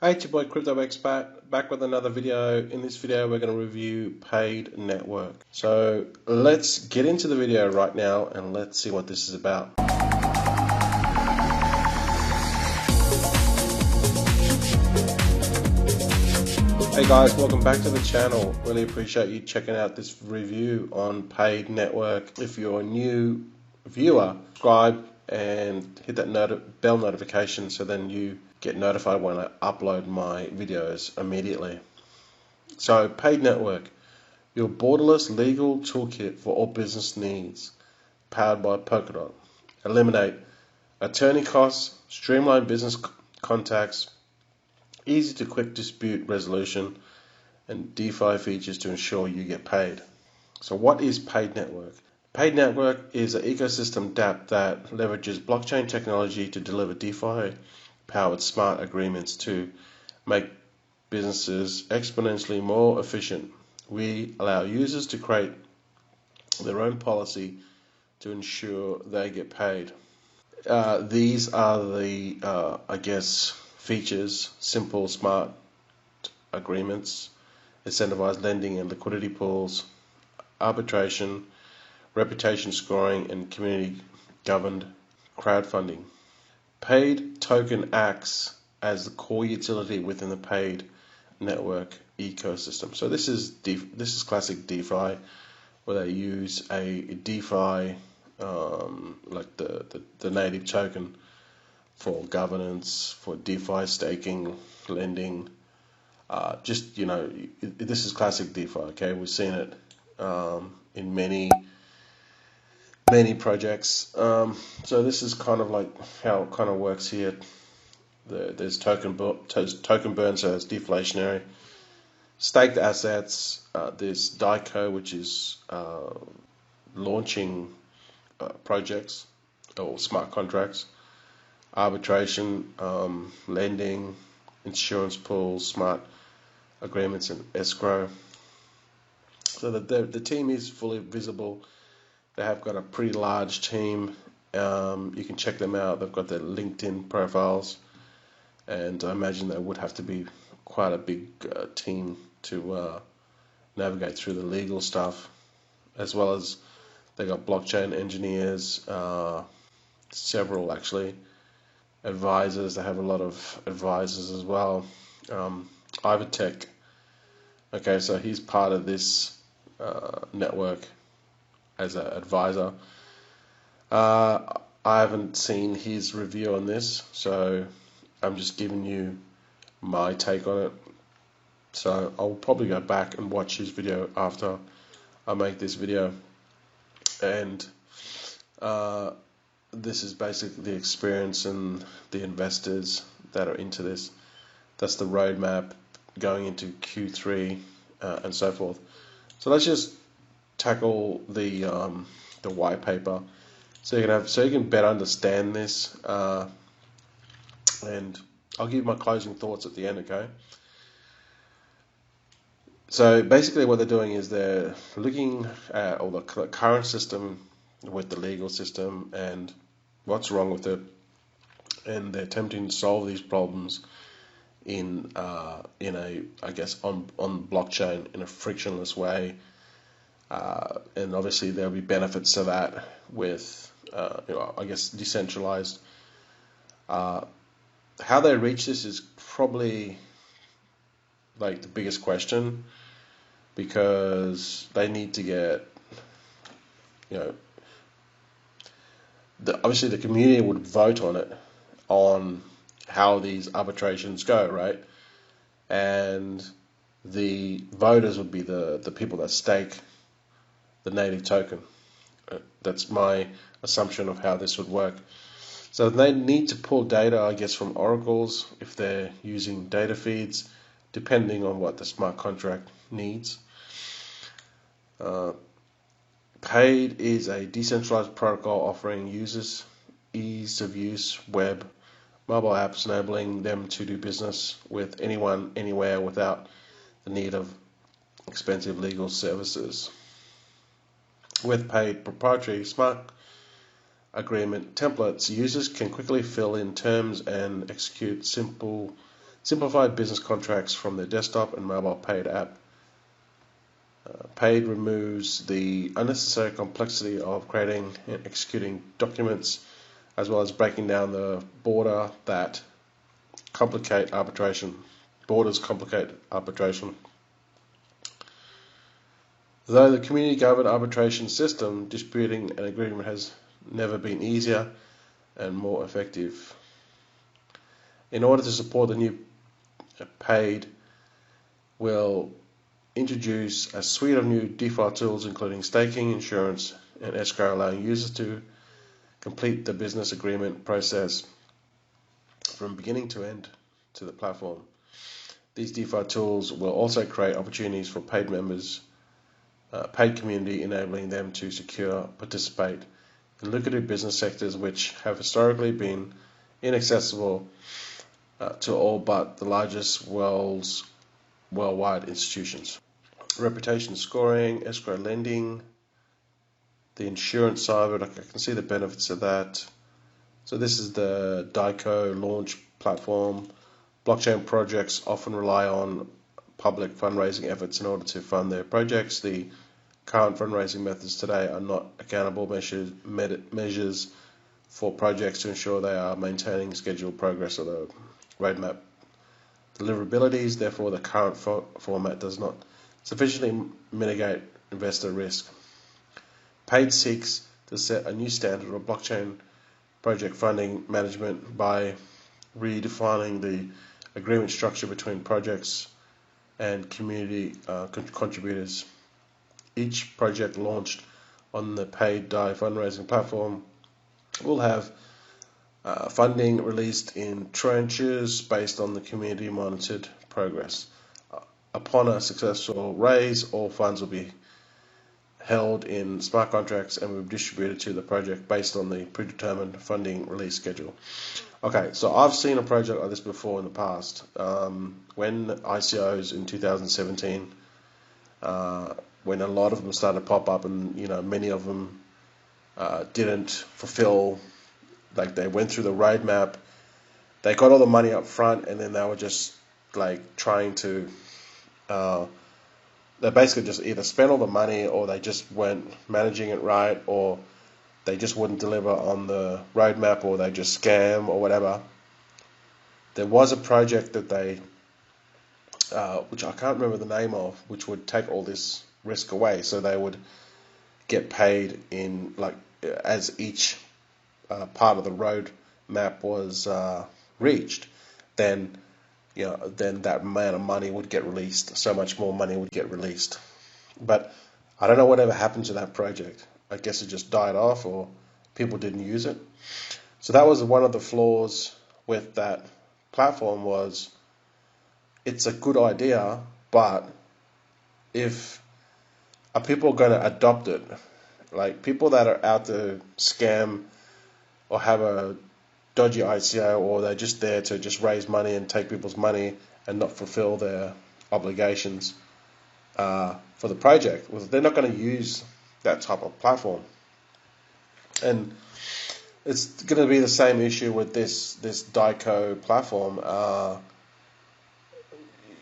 Hey, it's your boy Crypto Expat back with another video. In this video, we're going to review paid network. So let's get into the video right now and let's see what this is about. Hey guys, welcome back to the channel. Really appreciate you checking out this review on paid network. If you're a new viewer, subscribe and hit that bell notification so then you get notified when I upload my videos immediately. So, paid network, your borderless legal toolkit for all business needs, powered by Polkadot. Eliminate attorney costs, streamline business contacts, easy to quick dispute resolution, and DeFi features to ensure you get paid. So what is paid network? Paid network is an ecosystem DAPP that leverages blockchain technology to deliver DeFi powered smart agreements to make businesses exponentially more efficient. We allow users to create their own policy to ensure they get paid. These are the, features: simple, smart agreements, incentivized lending and liquidity pools, arbitration, reputation scoring, and community-governed crowdfunding. Paid token acts as the core utility within the paid network ecosystem. So this is classic DeFi, where they use a DeFi like the native token for governance, for DeFi staking, lending. This is classic DeFi. Okay, we've seen it in many projects. So this is kind of like how it kind of works here. There's token burn, so it's deflationary. Staked assets. There's DICO, which is launching projects or smart contracts. Arbitration, lending, insurance pools, smart agreements, and escrow. So the team is fully visible. They have got a pretty large team. You can check them out. They've got their LinkedIn profiles, and I imagine they would have to be quite a big team to navigate through the legal stuff, as well as they got blockchain engineers, several actually, advisors. They have a lot of advisors as well. Ivatech. Okay, so he's part of this network as an advisor. I haven't seen his review on this, so I'm just giving you my take on it. So I'll probably go back and watch his video after I make this video. And this is basically the experience and the investors that are into this. That's the roadmap going into Q3 and so forth. So let's just tackle the white paper, so you can better understand this, and I'll give my closing thoughts at the end. Okay. So basically, what they're doing is they're looking at all the current system with the legal system and what's wrong with it, and they're attempting to solve these problems in a on blockchain in a frictionless way. And obviously there'll be benefits to that with, decentralized. How they reach this is probably like the biggest question, because they need to get, obviously the community would vote on it, on how these arbitrations go, right? And the voters would be the people that stake the native token. That's my assumption of how this would work. So they need to pull data, I guess, from oracles if they're using data feeds, depending on what the smart contract needs. Paid is a decentralized protocol offering users ease of use web mobile apps, enabling them to do business with anyone, anywhere, without the need of expensive legal services. With paid proprietary smart agreement templates, users can quickly fill in terms and execute simple simplified business contracts from their desktop and mobile paid app. Paid removes the unnecessary complexity of creating and executing documents, as well as breaking down the borders complicate arbitration. Though the community-governed arbitration system, disputing an agreement has never been easier and more effective. In order to support the new paid, will introduce a suite of new DeFi tools, including staking, insurance, and escrow, allowing users to complete the business agreement process from beginning to end to the platform. These DeFi tools will also create opportunities for paid members, paid community, enabling them to participate in lucrative business sectors which have historically been inaccessible to all but the largest worldwide institutions. Reputation scoring, escrow lending, the insurance side of it, I can see the benefits of that. So this is the DAPP launch platform. Blockchain projects often rely on public fundraising efforts in order to fund their projects. The current fundraising methods today are not accountable measures for projects to ensure they are maintaining scheduled progress or the roadmap deliverabilities. Therefore, the current format does not sufficiently mitigate investor risk. Paid seeks to set a new standard of blockchain project funding management by redefining the agreement structure between projects and community contributors. Each project launched on the paid DAI fundraising platform will have funding released in tranches based on the community monitored progress. Upon a successful raise, all funds will be held in smart contracts and will be distributed to the project based on the predetermined funding release schedule. Okay, so I've seen a project like this before in the past. When ICOs in 2017, when a lot of them started to pop up, and many of them didn't fulfill, like they went through the roadmap, they got all the money up front, and then they were just like trying to they basically just either spent all the money, or they just weren't managing it right, or they just wouldn't deliver on the roadmap, or they just scam or whatever. There was a project that they, which I can't remember the name of, which would take all this risk away. So they would get paid in as each part of the roadmap was reached, then that amount of money would get released. So much more money would get released. But I don't know whatever happened to that project. I guess it just died off, or people didn't use it. So that was one of the flaws with that platform. Was it's a good idea, but if are people going to adopt it? Like people that are out to scam or have a dodgy ICO, or they're just there to just raise money and take people's money and not fulfill their obligations for the project, well, they're not going to use that type of platform. And it's going to be the same issue with this DAPP platform.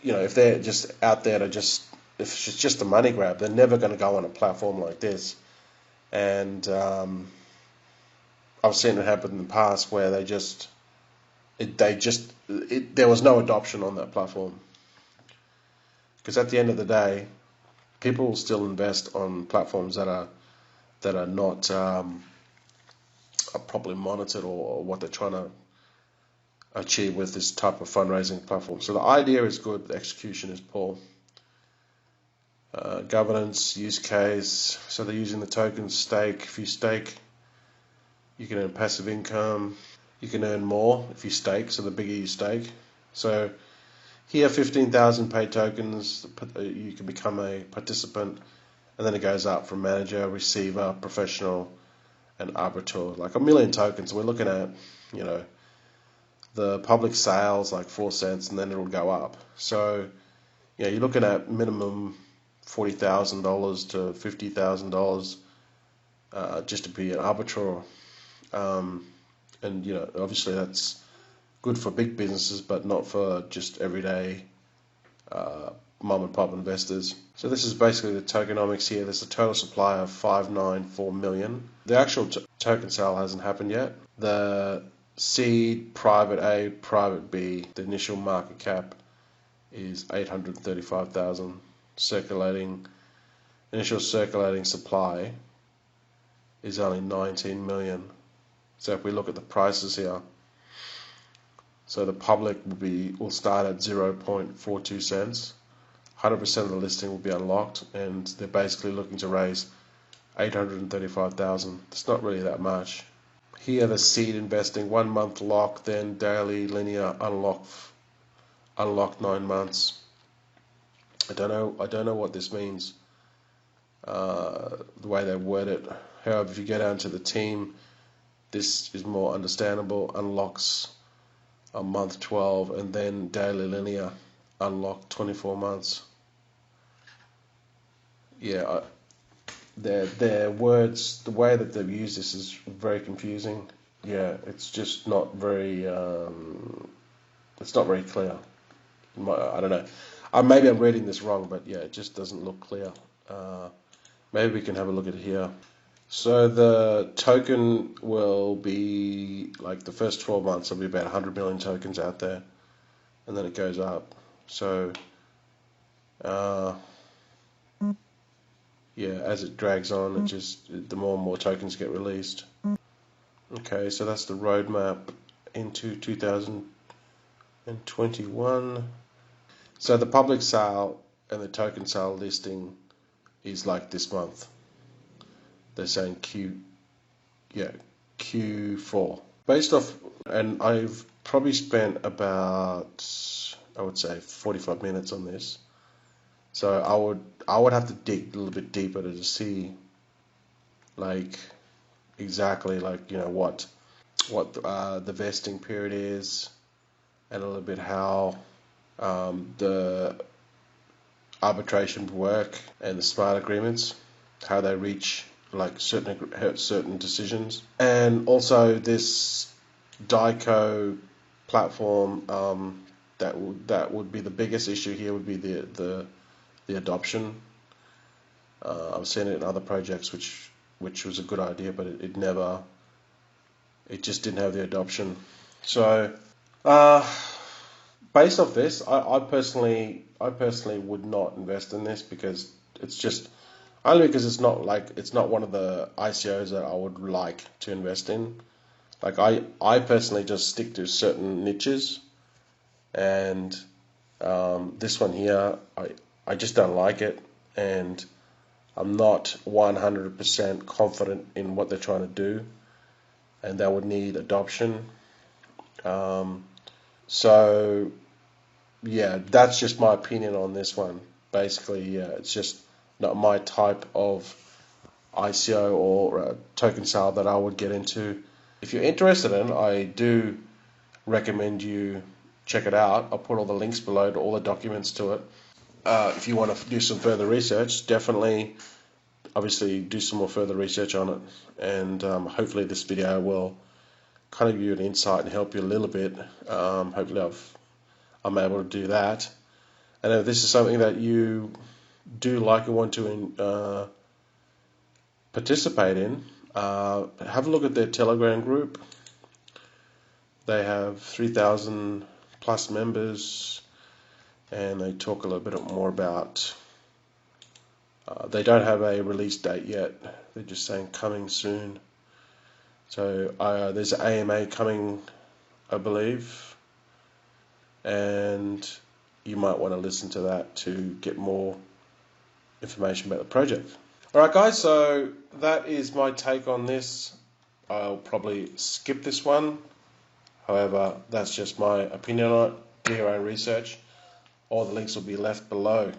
If they're just out there to if it's just a money grab, they're never going to go on a platform like this. And I've seen it happen in the past where there was no adoption on that platform. Because at the end of the day, people will still invest on platforms that are not are properly monitored, or what they're trying to achieve with this type of fundraising platform. So the idea is good, but the execution is poor. Governance, use case, so they're using the token stake. If you stake, you can earn passive income. You can earn more if you stake, so the bigger you stake. So here, 15,000 paid tokens, you can become a participant, and then it goes up from manager, receiver, professional, and arbiter. Like 1 million tokens. We're looking at, the public sales like 4 cents, and then it'll go up. So, you're looking at minimum $40,000 to $50,000 just to be an arbiter. And obviously that's good for big businesses, but not for just everyday mom and pop investors. So this is basically the tokenomics here. There's a total supply of 594 million. The actual token sale hasn't happened yet. The seed, private A, private B, the initial market cap is 835,000. Initial circulating supply is only 19 million. So if we look at the prices here, so the public will start at 0.42 cents. 100% of the listing will be unlocked, and they're basically looking to raise 835,000. It's not really that much. Here, the seed investing, 1 month lock, then daily linear unlock 9 months. I don't know what this means. The way they word it. However, if you go down to the team, this is more understandable. Unlocks a month 12, and then daily linear unlock 24 months. Yeah, their words, the way that they've used this is very confusing. Yeah, it's just not very it's not very clear. I don't know. Maybe I'm reading this wrong, but yeah, it just doesn't look clear. Maybe we can have a look at it here. So the token will be, like, the first 12 months, there'll be about 100 million tokens out there, and then it goes up. So yeah, as it drags on, the more and more tokens get released. Okay, so that's the roadmap into 2021. So the public sale and the token sale listing is like this month. They're saying Q4. Based off, and I've probably spent about, I would say, 45 minutes on this. So I would have to dig a little bit deeper to see, like, exactly, like, what the vesting period is, and a little bit how the arbitration work and the smart agreements, how they reach, like, certain decisions, and also this DICO platform. That would be the biggest issue here. Would be the adoption. I've seen it in other projects, which was a good idea, but it just didn't have the adoption. So based off this, I personally would not invest in this, because it's just only because it's not one of the ICOs that I would like to invest in. Like, I personally just stick to certain niches, and this one here, I just don't like it, and I'm not 100% confident in what they're trying to do, and that would need adoption. So yeah, that's just my opinion on this one. Basically, yeah, it's just not my type of ICO or token sale that I would get into. If you're interested in, I do recommend you check it out. I'll put all the links below to all the documents to it. If you want to do some further research, definitely, obviously, do some more further research on it, and hopefully this video will kind of give you an insight and help you a little bit. Hopefully I'm able to do that. And if this is something that you do like and want to participate in, have a look at their Telegram group. They have 3,000 plus members, and they talk a little bit more about, they don't have a release date yet. They're just saying coming soon. So there's an AMA coming, I believe, and you might want to listen to that to get more information about the project. Alright guys, so that is my take on this. I'll probably skip this one. However, that's just my opinion on it. Do your own research. All the links will be left below.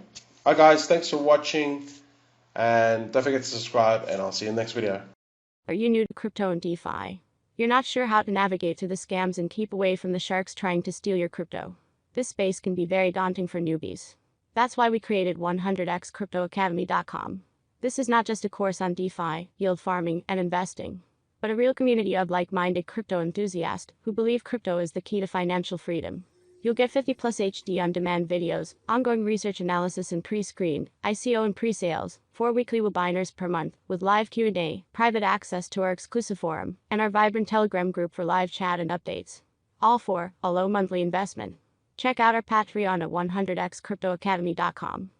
Alright guys, thanks for watching, and don't forget to subscribe, and I'll see you in the next video. Are you new to crypto and DeFi? You're not sure how to navigate through the scams and keep away from the sharks trying to steal your crypto? This space can be very daunting for newbies. That's why we created 100xcryptoacademy.com. This is not just a course on DeFi, yield farming, and investing. but a real community of like-minded crypto enthusiasts who believe crypto is the key to financial freedom. You'll get 50 plus HD on-demand videos, ongoing research analysis and pre-screened, ICO and pre-sales, 4 weekly webinars per month, with live Q&A, private access to our exclusive forum, and our vibrant Telegram group for live chat and updates. All for a low monthly investment. Check out our Patreon at 100xcryptoacademy.com.